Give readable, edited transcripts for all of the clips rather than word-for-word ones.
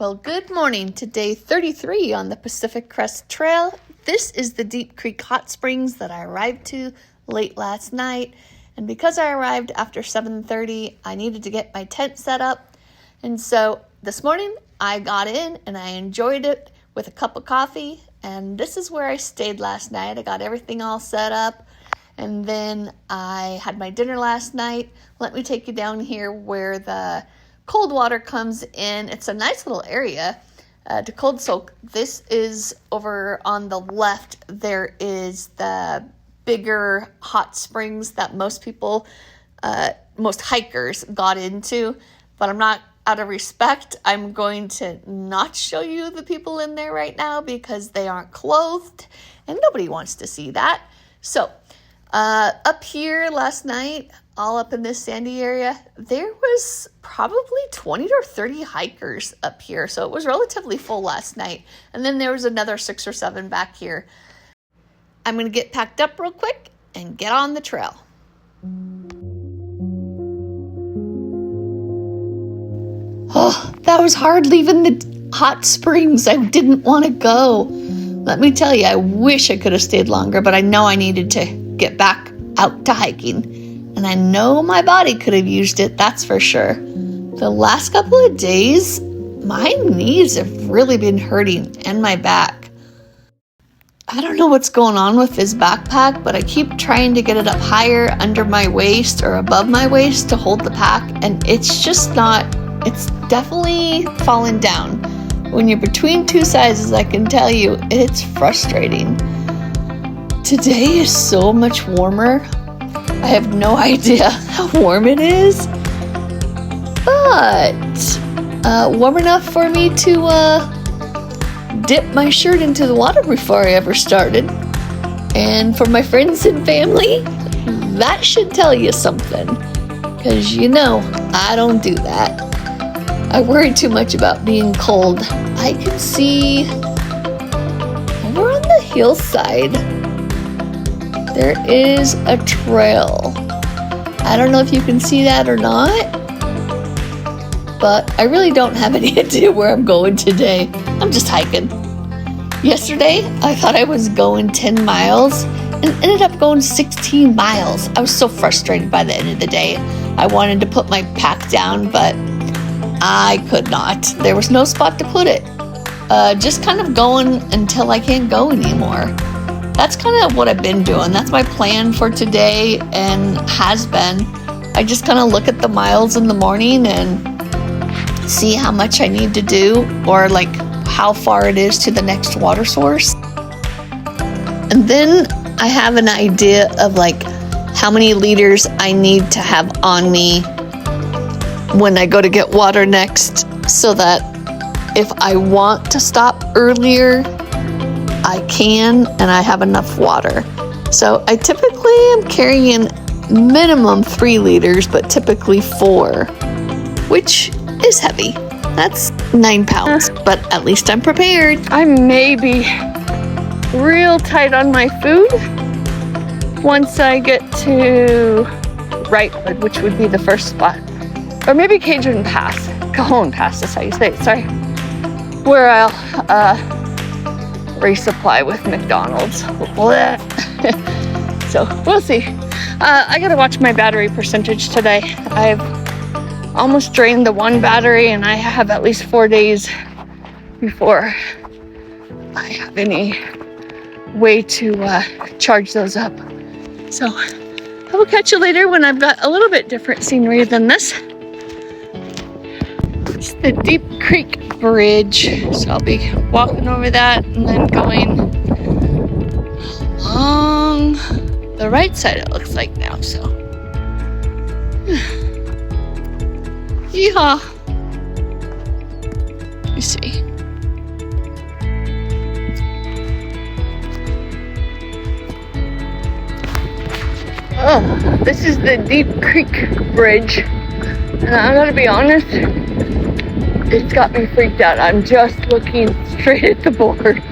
Well, good morning to day 33 on the Pacific Crest Trail. This is the Deep Creek Hot Springs that I arrived to late last night. And because I arrived after 7:30, I needed to get my tent set up. And so this morning I got in and I enjoyed it with a cup of coffee. And this is where I stayed last night. I got everything all set up. And then I had my dinner last night. Let me take you down here where the cold water comes in. It's a nice little area to cold soak. This is over on the left. There is the bigger hot springs that most people, most hikers got into. But I'm not, out of respect, I'm going to not show you the people in there right now because they aren't clothed and nobody wants to see that. So up here last night, all up in this sandy area, there was probably 20 or 30 hikers up here. So it was relatively full last night. And then there was another 6 or 7 back here. I'm going to get packed up real quick and get on the trail. Oh, that was hard leaving the hot springs. I didn't want to go. Let me tell you, I wish I could have stayed longer, but I know I needed to get back out to hiking. And I know my body could have used it, that's for sure. The last couple of days, my knees have really been hurting and my back. I don't know what's going on with this backpack, but I keep trying to get it up higher under my waist or above my waist to hold the pack, and it's just not, it's definitely fallen down. When you're between two sizes, I can tell you, it's frustrating. Today is so much warmer. I have no idea how warm it is, but warm enough for me to dip my shirt into the water before I ever started. And for my friends and family, that should tell you something, because you know I don't do that. I worry too much about being cold. I can see over on the hillside, there is a trail. I don't know if you can see that or not, but I really don't have any idea where I'm going today. I'm just hiking. Yesterday, I thought I was going 10 miles and ended up going 16 miles. I was so frustrated by the end of the day. I wanted to put my pack down, but I could not. There was no spot to put it. Just kind of going until I can't go anymore. That's kind of what I've been doing. That's my plan for today and has been. I just kind of look at the miles in the morning and see how much I need to do, or like how far it is to the next water source. And then I have an idea of like how many liters I need to have on me when I go to get water next, so that if I want to stop earlier, I can, and I have enough water. So I typically am carrying minimum 3 liters, but typically 4, which is heavy. That's 9 pounds, but at least I'm prepared. I may be real tight on my food once I get to Wrightwood, which would be the first spot. Or maybe Cajon Pass, Cajon Pass is how you say it, sorry. Where I'll resupply with McDonald's. So we'll see. I gotta watch my battery percentage today. I've almost drained the one battery and I have at least 4 days before I have any way to charge those up. So I will catch you later when I've got a little bit different scenery than this. It's the Deep Creek Bridge, so I'll be walking over that and then going along the right side, it looks like now, so yeehaw. Let me see. Oh, this is the Deep Creek Bridge, and I gotta be honest, it's got me freaked out. I'm just looking straight at the boards.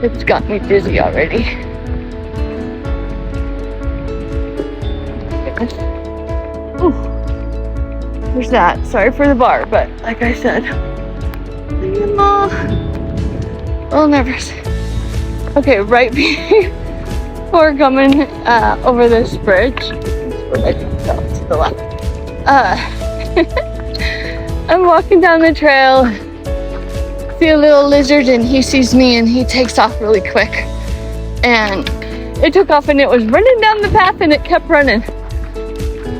It's got me dizzy already. Ooh. There's that. Sorry for the bar, but like I said, I'm a little nervous. Okay, right before coming over this bridge, to the left. I'm walking down the trail, see a little lizard, and he sees me and he takes off really quick. And it took off and it was running down the path and it kept running.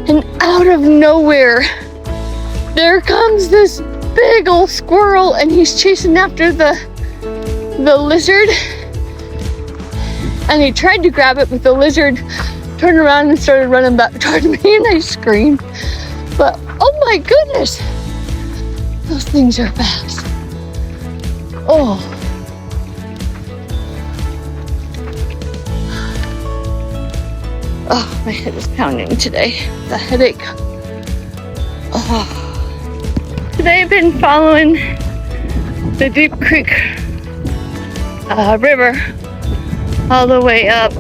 And out of nowhere, there comes this big old squirrel and he's chasing after the lizard. And he tried to grab it, but the lizard turned around and started running back toward me and I screamed. But oh my goodness, those things are fast. Oh. Oh, my head is pounding today. The headache. Oh. Today I've been following the Deep Creek River all the way up.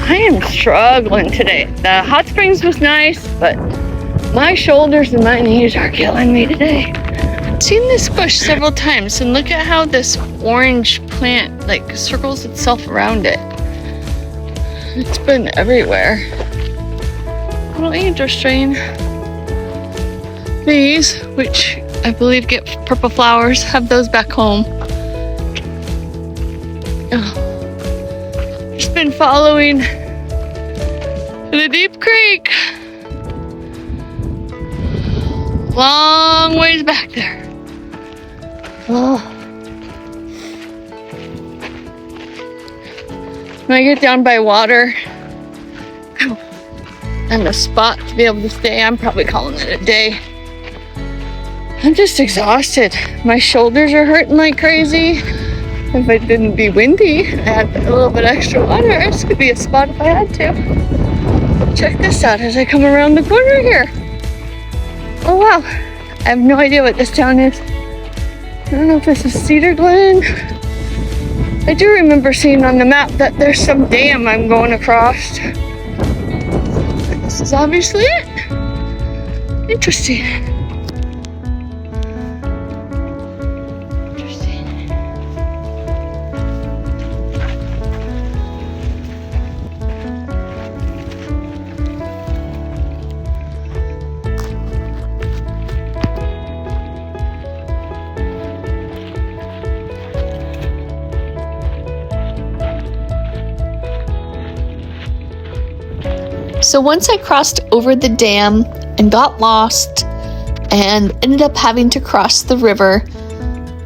I am struggling today. The hot springs was nice, but my shoulders and my knees are killing me today. I've seen this bush several times, and look at how this orange plant like circles itself around it. It's been everywhere. Really interesting. These, which I believe get purple flowers, have those back home. Oh. Just been following the Deep Creek. Long ways back there. Oh. When I get down by water and a spot to be able to stay, I'm probably calling it a day. I'm just exhausted. My shoulders are hurting like crazy. If it didn't be windy, I had a little bit extra water. This could be a spot if I had to. Check this out as I come around the corner here. Oh wow, I have no idea what this town is. I don't know if this is Cedar Glen. I do remember seeing on the map that there's some dam I'm going across. This is obviously it. Interesting. So once I crossed over the dam and got lost and ended up having to cross the river,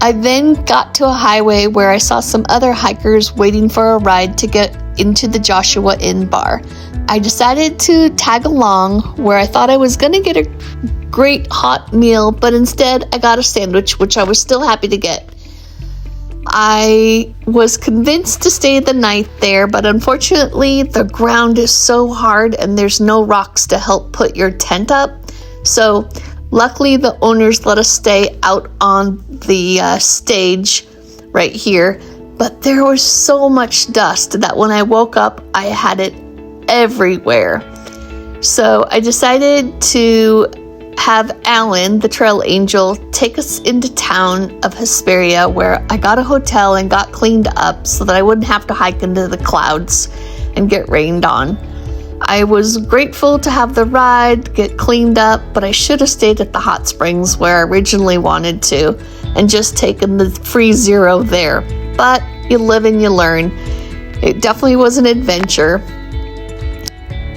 I then got to a highway where I saw some other hikers waiting for a ride to get into the Joshua Inn bar. I decided to tag along where I thought I was going to get a great hot meal, but instead I got a sandwich, which I was still happy to get. I was convinced to stay the night there, but unfortunately the ground is so hard and there's no rocks to help put your tent up. So luckily the owners let us stay out on the stage right here, but there was so much dust that when I woke up I had it everywhere. So I decided to have Alan, the trail angel, take us into town of Hesperia, where I got a hotel and got cleaned up so that I wouldn't have to hike into the clouds and get rained on. I was grateful to have the ride, get cleaned up, but I should have stayed at the hot springs where I originally wanted to and just taken the free zero there. But you live and you learn. It definitely was an adventure.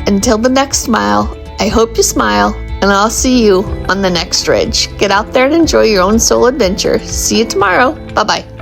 Until the next mile, I hope you smile, and I'll see you on the next ridge. Get out there and enjoy your own soul adventure. See you tomorrow. Bye-bye.